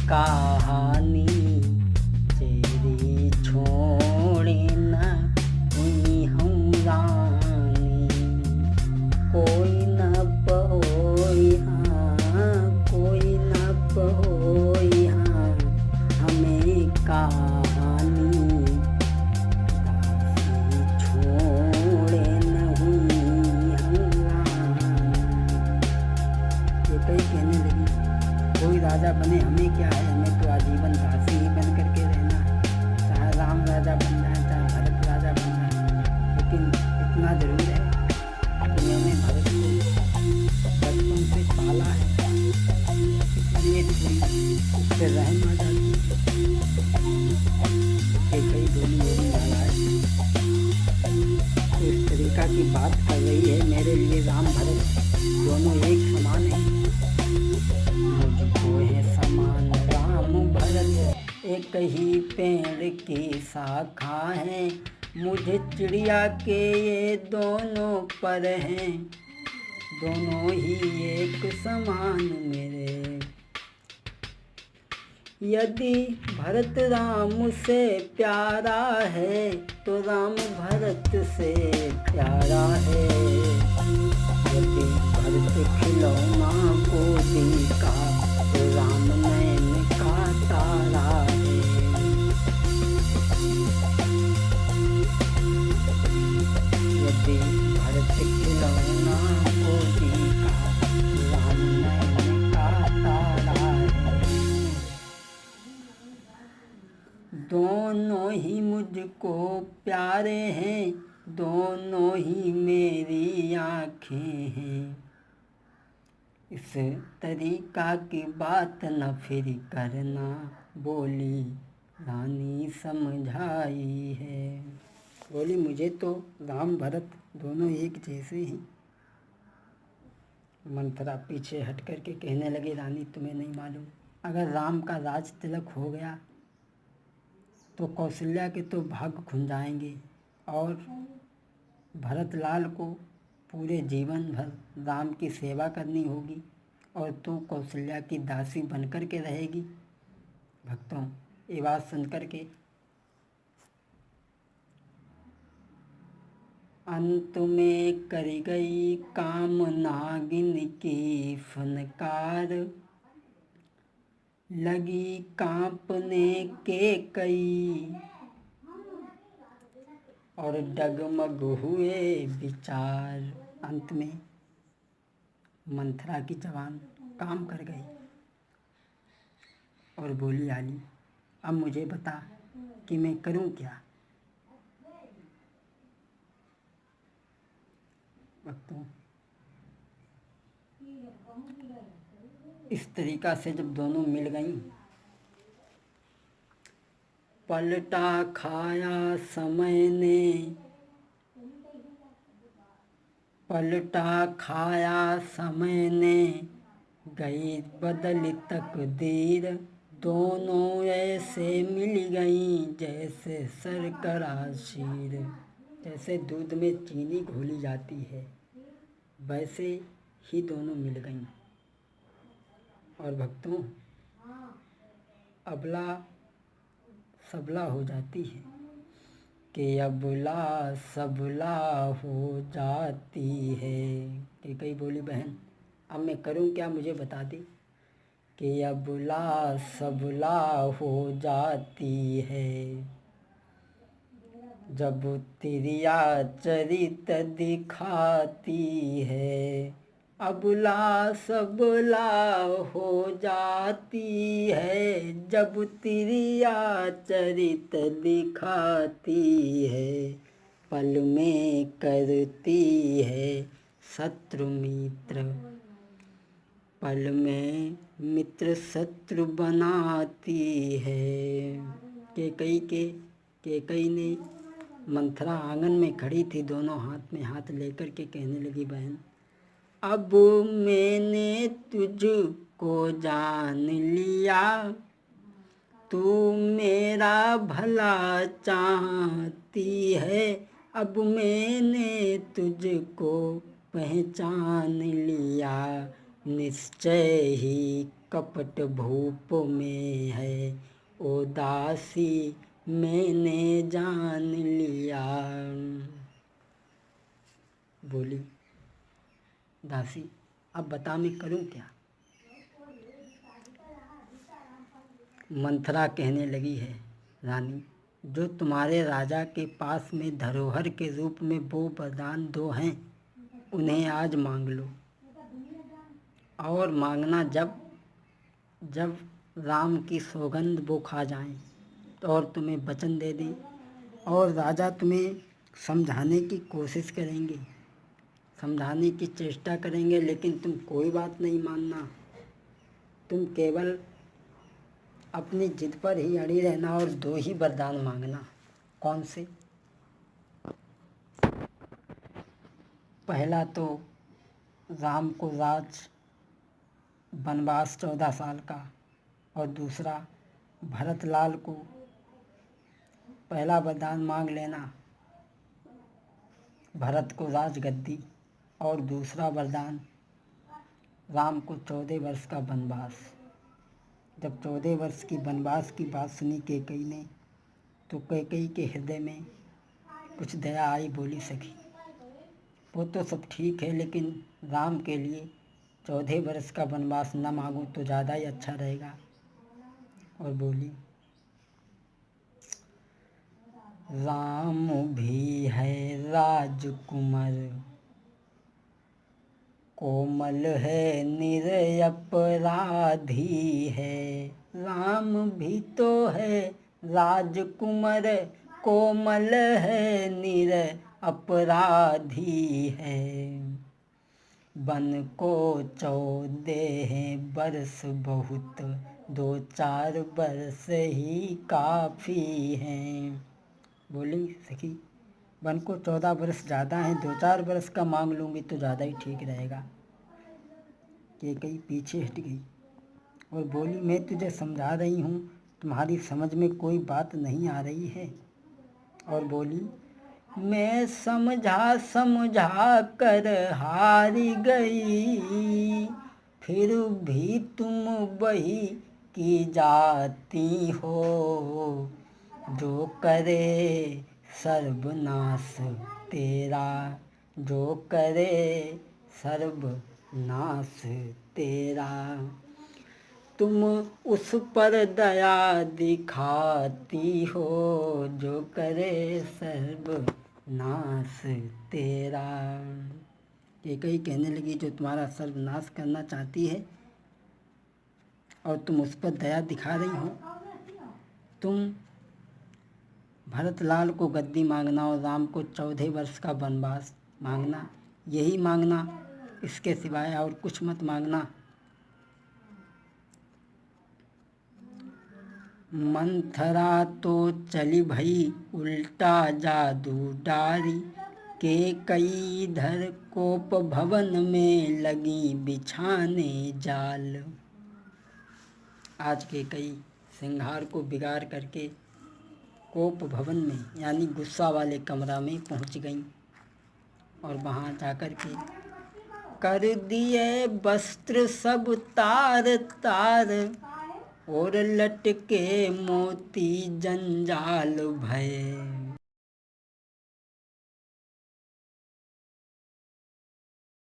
कहानी तेरी छोड़े न हुई हूँ रानी। कोई न पहोई हाँ, कोई न पहोई हाँ, हमें कहानी दासी छोड़े न हुई हूँ रानी। ये कई कहने लगी, कोई राजा बने हमें क्या है, हमें तो आजीवन दासी ही बन करके रहना है। चाहे राम राजा बन जाए, चाहे भरत राजा बन जाए, लेकिन इतना जरूर है कि मैंने भरत को बचपन से पाला है, इसलिए थोड़ी उस पर रहम आ जाती है। कई बोली मेरी माला है, तो इस तरीका की बात कर रही है। मेरे लिए राम भरत दोनों एक समान हैं। मुझको है समान राम भरत, एक ही पेड़ की शाखा है। मुझे चिड़िया के ये दोनों पर हैं, दोनों ही एक समान मेरे। यदि भरत राम से प्यारा है, तो राम भरत से प्यारा है। यदि भरत खिलौना गोदी का, तो राम नैन का तारा है। यदि भरत खिलौना गोदी का, राम नैन का तारा है। दोनों ही मुझको प्यारे हैं, दोनों ही मेरी आँखें हैं। इस तरीका की बात न फिर करना, बोली रानी समझाई है। बोली मुझे तो राम भरत दोनों एक जैसे हैं। मंथरा पीछे हट करके कहने लगी, रानी तुम्हें नहीं मालूम, अगर राम का राज तिलक हो गया तो कौशल्या के तो भाग्य खुल जाएंगे, और भरत लाल को पूरे जीवन भर राम की सेवा करनी होगी, और तू कौशल्या की दासी बनकर के रहेगी। भक्तों, ये बात सुनकर के अंत में कर गई काम नागिन की फनकार। लगी कांपने के कई, और डगमग हुए विचार। अंत में मंथरा की जवान काम कर गई और बोली, आली अब मुझे बता कि मैं करूं क्या। भक्तों, इस तरीका से जब दोनों मिल गईं, पलटा खाया समय ने, पलटा खाया समय ने, गई बदल तकदीर। दोनों ऐसे मिल गईं जैसे शर्करा शीर। जैसे दूध में चीनी घोली जाती है, वैसे ही दोनों मिल गईं। और भक्तों, अबला सबला हो जाती है कि अबला सबला हो जाती है। कि कई बोली, बहन अब मैं करूं क्या, मुझे बता दे। कि अबला सबला हो जाती है, जब तिरिया चरित दिखाती है। अबला सबला हो जाती है, जब तिरिया चरित दिखाती है। पल में करती है शत्रु मित्र, पल में मित्र शत्रु बनाती है। केकई ने मंथरा आंगन में खड़ी थी, दोनों हाथ में हाथ लेकर के कहने लगी, बहन अब मैंने तुझको जान लिया, तू मेरा भला चाहती है। अब मैंने तुझको पहचान लिया, निश्चय ही कपट भूप में है, उदासी मैंने जान लिया। बोली दासी, अब बता मैं करूं क्या। मंथरा कहने लगी है, रानी, जो तुम्हारे राजा के पास में धरोहर के रूप में वो वरदान दो हैं, उन्हें आज मांग लो। और मांगना जब जब राम की सौगंध वो खा जाएं, तो और तुम्हें वचन दे दें और राजा तुम्हें समझाने की कोशिश करेंगे, समझाने की चेष्टा करेंगे, लेकिन तुम कोई बात नहीं मानना। तुम केवल अपनी जिद पर ही अड़ी रहना और दो ही वरदान मांगना। कौन से? पहला तो राम को राज वनवास 14 साल का, और दूसरा भरतलाल को पहला वरदान मांग लेना, भरत को राजगद्दी, और दूसरा वरदान राम को 14 वर्ष का वनवास। जब 14 वर्ष की वनवास की बात सुनी कैकेयी ने, तो कैकेयी के हृदय में कुछ दया आई। बोली, सखी, वो तो सब ठीक है, लेकिन राम के लिए 14 वर्ष का वनवास न मांगूं तो ज़्यादा ही अच्छा रहेगा। और बोली, राम भी है राजकुमार, कोमल है निरपराधी है। राम भी तो है राजकुमार, कोमल है निरपराधी है। बन को 14 वर्ष बहुत, 2-4 वर्ष ही काफ़ी हैं। बोली, सखी, बन को 14 वर्ष ज़्यादा हैं, 2-4 वर्ष का मांग लूँगी तो ज़्यादा ही ठीक रहेगा। कैकेयी पीछे हट गई और बोली, मैं तुझे समझा रही हूँ, तुम्हारी समझ में कोई बात नहीं आ रही है। और बोली, मैं समझा कर हारी गई, फिर भी तुम वही की जाती हो, जो करे सर्वनाश तेरा, जो करे सर्वनाश तेरा। तुम उस पर दया दिखाती हो, जो करे सर्वनाश तेरा। कैकेयी कहने लगी, जो तुम्हारा सर्वनाश करना चाहती है और तुम उस पर दया दिखा रही हो, तुम भरतलाल को गद्दी मांगना और राम को 14 वर्ष का वनवास मांगना, यही मांगना, इसके सिवाय और कुछ मत मांगना। मंथरा तो चली भई उल्टा जादू डारी, कैकेयी इधर कोप भवन में लगी बिछाने जाल। आज कैकेयी सिंहार को बिगाड़ करके कोप भवन में, यानी गुस्सा वाले कमरा में पहुंच गई और वहां जाकर के कर दिए वस्त्र सब तार तार, और लटके मोती जंजाल भय।